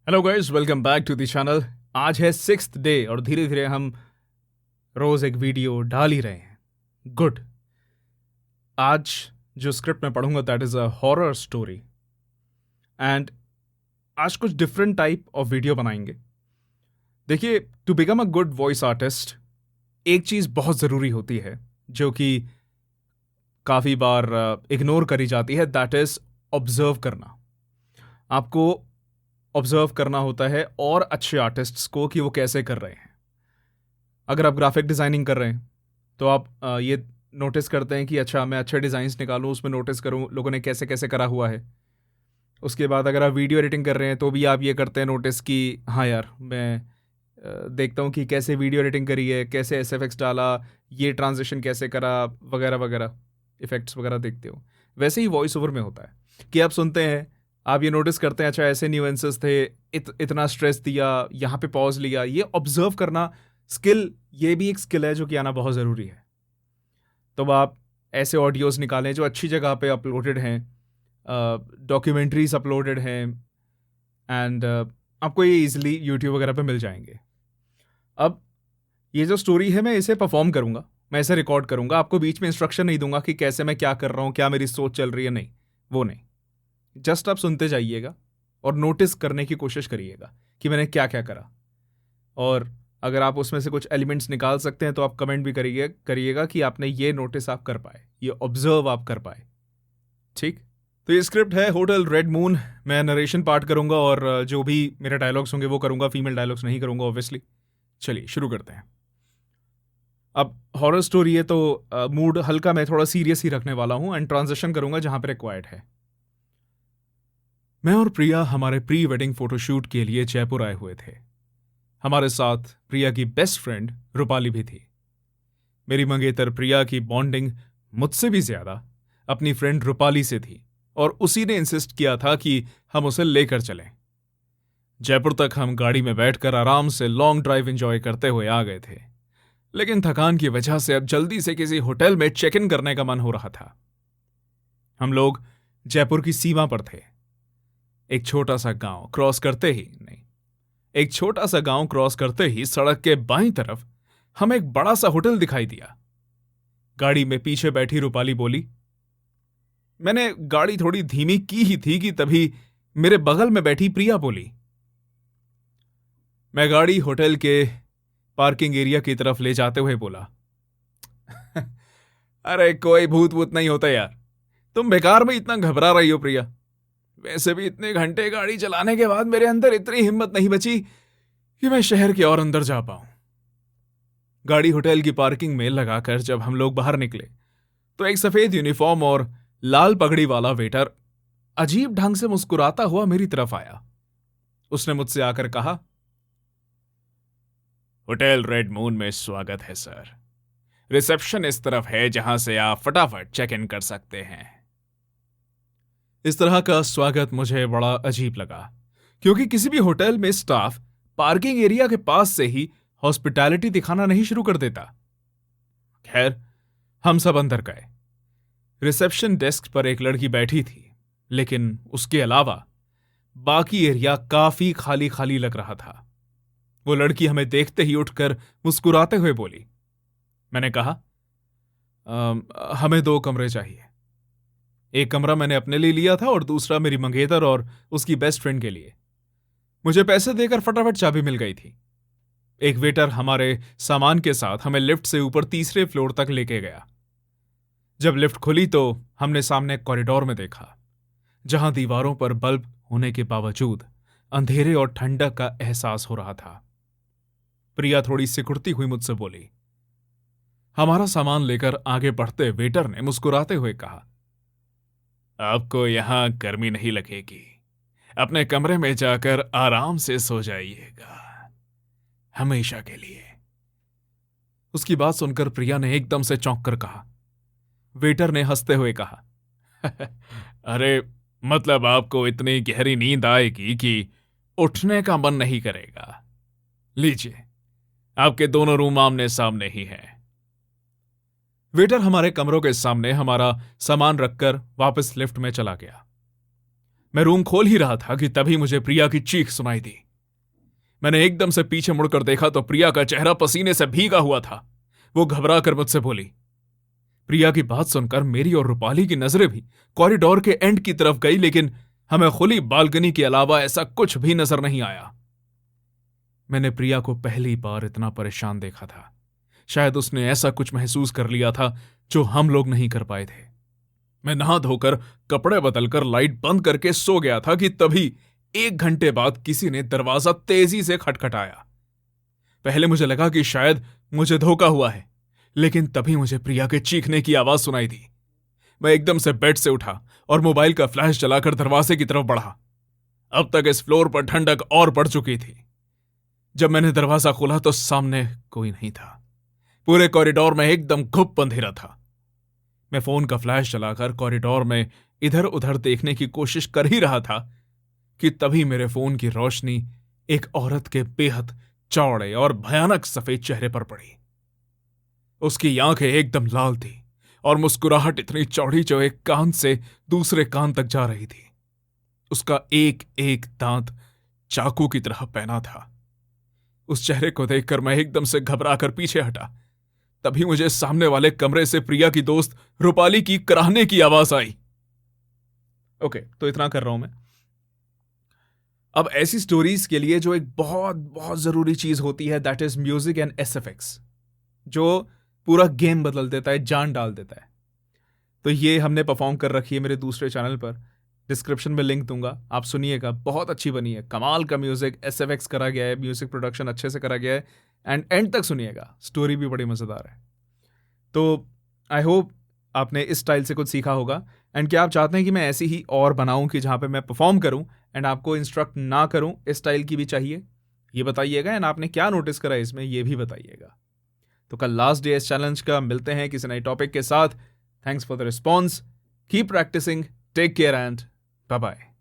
Hello guys, welcome back to the channel. आज है 6th day और धीरे धीरे हम रोज एक वीडियो डाल ही रहे हैं। गुड। आज जो स्क्रिप्ट मैं पढ़ूंगा that is a horror story and आज कुछ डिफरेंट टाइप ऑफ वीडियो बनाएंगे। देखिए, to become a good voice artist एक चीज बहुत जरूरी होती है जो कि काफी बार इग्नोर करी जाती है, दैट इज ऑब्जर्व करना। आपको ऑब्जर्व करना होता है और अच्छे आर्टिस्ट्स को कि वो कैसे कर रहे हैं। अगर आप ग्राफिक डिज़ाइनिंग कर रहे हैं तो आप ये नोटिस करते हैं कि अच्छा, मैं अच्छे डिज़ाइंस निकालूं, उसमें नोटिस करूं लोगों ने कैसे कैसे करा हुआ है। उसके बाद अगर आप वीडियो एडिटिंग कर रहे हैं तो भी आप ये करते हैं नोटिस कि हाँ यार, मैं देखता हूँ कि कैसे वीडियो एडिटिंग करी है, कैसे एस एफ एक्स डाला, ये ट्रांजिशन कैसे करा, वगैरह वगैरह, इफ़ेक्ट्स वगैरह देखते हो। वैसे ही वॉइस ओवर में होता है कि आप सुनते हैं, आप ये नोटिस करते हैं अच्छा ऐसे न्यूएंसेस थे, इतना स्ट्रेस दिया, यहाँ पे पॉज लिया। ये ऑब्जर्व करना स्किल, ये भी एक स्किल है जो कि आना बहुत ज़रूरी है। तो आप ऐसे ऑडियोज़ निकालें जो अच्छी जगह पे अपलोडेड हैं, डॉक्यूमेंट्रीज अपलोडेड हैं, एंड आपको ये इजीली यूट्यूब वगैरह पे मिल जाएंगे। अब ये जो स्टोरी है मैं इसे परफॉर्म करूँगा, मैं इसे रिकॉर्ड करूँगा। आपको बीच में इंस्ट्रक्शन नहीं दूंगा कि कैसे मैं क्या कर रहा हूँ, क्या मेरी सोच चल रही है, नहीं, वो नहीं। जस्ट आप सुनते जाइएगा और नोटिस करने की कोशिश करिएगा कि मैंने क्या क्या करा। और अगर आप उसमें से कुछ एलिमेंट्स निकाल सकते हैं तो आप कमेंट भी करिएगा कि आपने ये नोटिस आप कर पाए, ये ऑब्जर्व आप कर पाए। ठीक। तो ये स्क्रिप्ट है होटल रेड मून। मैं नरेशन पार्ट करूंगा और जो भी मेरे डायलॉग्स होंगे वो करूंगा, फीमेल डायलॉग्स नहीं करूंगा ऑब्वियसली। चलिए शुरू करते हैं। अब हॉरर स्टोरी है तो मूड हल्का मैं थोड़ा सीरियस ही रखने वाला हूं एंड ट्रांजिशन करूंगा जहां पर रिक्वायर्ड है। मैं और प्रिया हमारे प्री वेडिंग फोटोशूट के लिए जयपुर आए हुए थे। हमारे साथ प्रिया की बेस्ट फ्रेंड रूपाली भी थी। मेरी मंगेतर प्रिया की बॉन्डिंग मुझसे भी ज्यादा अपनी फ्रेंड रूपाली से थी और उसी ने इंसिस्ट किया था कि हम उसे लेकर चलें। जयपुर तक हम गाड़ी में बैठकर आराम से लॉन्ग ड्राइव एंजॉय करते हुए आ गए थे, लेकिन थकान की वजह से अब जल्दी से किसी होटल में चेक इन करने का मन हो रहा था। हम लोग जयपुर की सीमा पर थे। एक छोटा सा गांव क्रॉस करते ही नहीं एक छोटा सा गांव क्रॉस करते ही सड़क के बाईं तरफ हमें एक बड़ा सा होटल दिखाई दिया। गाड़ी में पीछे बैठी रूपाली बोली। मैंने गाड़ी थोड़ी धीमी की ही थी कि तभी मेरे बगल में बैठी प्रिया बोली। मैं गाड़ी होटल के पार्किंग एरिया की तरफ ले जाते हुए बोला, अरे कोई भूत वूत नहीं होता यार, तुम बेकार में इतना घबरा रही हो प्रिया। वैसे भी इतने घंटे गाड़ी चलाने के बाद मेरे अंदर इतनी हिम्मत नहीं बची कि मैं शहर के और अंदर जा पाऊं। गाड़ी होटल की पार्किंग में लगाकर जब हम लोग बाहर निकले तो एक सफेद यूनिफॉर्म और लाल पगड़ी वाला वेटर अजीब ढंग से मुस्कुराता हुआ मेरी तरफ आया। उसने मुझसे आकर कहा, होटल रेड मून में स्वागत है सर। रिसेप्शन इस तरफ है जहां से आप फटाफट चेक इन कर सकते हैं। इस तरह का स्वागत मुझे बड़ा अजीब लगा, क्योंकि किसी भी होटल में स्टाफ पार्किंग एरिया के पास से ही हॉस्पिटैलिटी दिखाना नहीं शुरू कर देता। खैर, हम सब अंदर गए। रिसेप्शन डेस्क पर एक लड़की बैठी थी, लेकिन उसके अलावा बाकी एरिया काफी खाली खाली लग रहा था। वो लड़की हमें देखते ही उठकर मुस्कुराते हुए बोली। मैंने कहा, हमें 2 कमरे चाहिए। एक कमरा मैंने अपने लिए लिया था और दूसरा मेरी मंगेतर और उसकी बेस्ट फ्रेंड के लिए। मुझे पैसे देकर फटाफट चाबी मिल गई थी। एक वेटर हमारे सामान के साथ हमें लिफ्ट से ऊपर 3रे फ्लोर तक लेके गया। जब लिफ्ट खुली तो हमने सामने कॉरिडोर में देखा, जहां दीवारों पर बल्ब होने के बावजूद अंधेरे और ठंडक का एहसास हो रहा था। प्रिया थोड़ी सिकुड़ती हुई मुझसे बोली। हमारा सामान लेकर आगे बढ़ते वेटर ने मुस्कुराते हुए कहा, आपको यहां गर्मी नहीं लगेगी, अपने कमरे में जाकर आराम से सो जाइएगा, हमेशा के लिए। उसकी बात सुनकर प्रिया ने एकदम से चौंक कर कहा। वेटर ने हंसते हुए कहा, अरे मतलब आपको इतनी गहरी नींद आएगी कि उठने का मन नहीं करेगा। लीजिए, आपके दोनों रूम आमने सामने ही हैं। वेटर हमारे कमरों के सामने हमारा सामान रखकर वापस लिफ्ट में चला गया। मैं रूम खोल ही रहा था कि तभी मुझे प्रिया की चीख सुनाई दी। मैंने एकदम से पीछे मुड़कर देखा तो प्रिया का चेहरा पसीने से भीगा हुआ था। वो घबरा कर मुझसे बोली। प्रिया की बात सुनकर मेरी और रूपाली की नजरें भी कॉरिडोर के एंड की तरफ गई, लेकिन हमें खुली बालकनी के अलावा ऐसा कुछ भी नजर नहीं आया। मैंने प्रिया को पहली बार इतना परेशान देखा था। शायद उसने ऐसा कुछ महसूस कर लिया था जो हम लोग नहीं कर पाए थे। मैं नहा धोकर कपड़े बदलकर लाइट बंद करके सो गया था कि तभी 1 घंटे बाद किसी ने दरवाजा तेजी से खटखटाया। पहले मुझे लगा कि शायद मुझे धोखा हुआ है, लेकिन तभी मुझे प्रिया के चीखने की आवाज सुनाई दी। मैं एकदम से बेड से उठा और मोबाइल का फ्लैश जलाकर दरवाजे की तरफ बढ़ा। अब तक इस फ्लोर पर ठंडक और बढ़ चुकी थी। जब मैंने दरवाजा खोला तो सामने कोई नहीं था। पूरे कॉरिडोर में एकदम घुप अंधेरा था। मैं फोन का फ्लैश जलाकर कॉरिडोर में इधर उधर देखने की कोशिश कर ही रहा था कि तभी मेरे फोन की रोशनी एक औरत के बेहद चौड़े और भयानक सफेद चेहरे पर पड़ी। उसकी आंखें एकदम लाल थी और मुस्कुराहट इतनी चौड़ी जो एक कान से दूसरे कान तक जा रही थी। उसका एक एक दांत चाकू की तरह पैना था। उस चेहरे को देखकर मैं एकदम से घबराकर पीछे हटा। तभी मुझे सामने वाले कमरे से प्रिया की दोस्त रूपाली की कराहने की आवाज आई। ओके, तो इतना कर रहा हूं मैं। अब ऐसी स्टोरीज के लिए जो एक बहुत बहुत जरूरी चीज होती है, that is music and SFX, जो पूरा गेम बदल देता है, जान डाल देता है। तो ये हमने परफॉर्म कर रखी है मेरे दूसरे चैनल पर। डिस्क्रिप्शन में लिंक दूंगा, आप सुनिएगा। बहुत अच्छी बनी है, कमाल का म्यूजिक, एसएफएक्स करा गया है, म्यूजिक प्रोडक्शन अच्छे से करा गया है। एंड तक सुनिएगा, स्टोरी भी बड़ी मजेदार है। तो आई होप आपने इस स्टाइल से कुछ सीखा होगा। एंड क्या आप चाहते हैं कि मैं ऐसी ही और बनाऊं कि जहां पे मैं परफॉर्म करूं एंड आपको इंस्ट्रक्ट ना करूं? इस स्टाइल की भी चाहिए, ये बताइएगा। एंड आपने क्या नोटिस करा इसमें, ये भी बताइएगा। तो कल लास्ट डे इस चैलेंज का, मिलते हैं किसी नए टॉपिक के साथ। Thanks for the response, keep practicing, take care and bye bye.